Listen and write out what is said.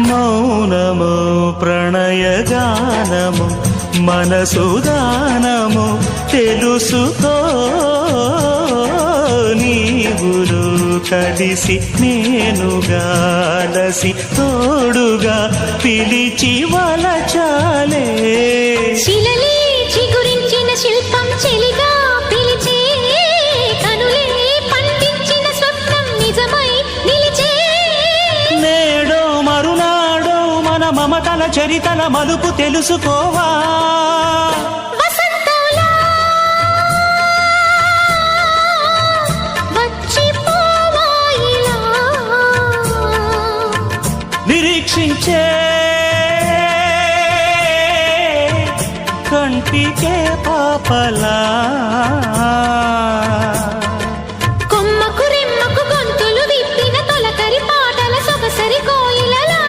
మౌనము ప్రణయగానము మనసుదానము తెలుసుకో నీవులు కలిసి నేనుగాలసి తోడుగా పిలిచి వలచాలే శిలలే చిగురించిన శిల్పం చెలిగా పిలిచే కనులే పండించిన స్వప్నం నిజమై నిలిచే నేడో మరునాడో మన మమతల చరితల మలుపు తెలుసుకోవా వసంతంలా వచ్చిపోవా ఇలా నిరీక్షించే కంటికే పాపలా కొమ్మకు రెమ్మకు గొంతులు విప్పిన తొలకరి పాటల సొగసరి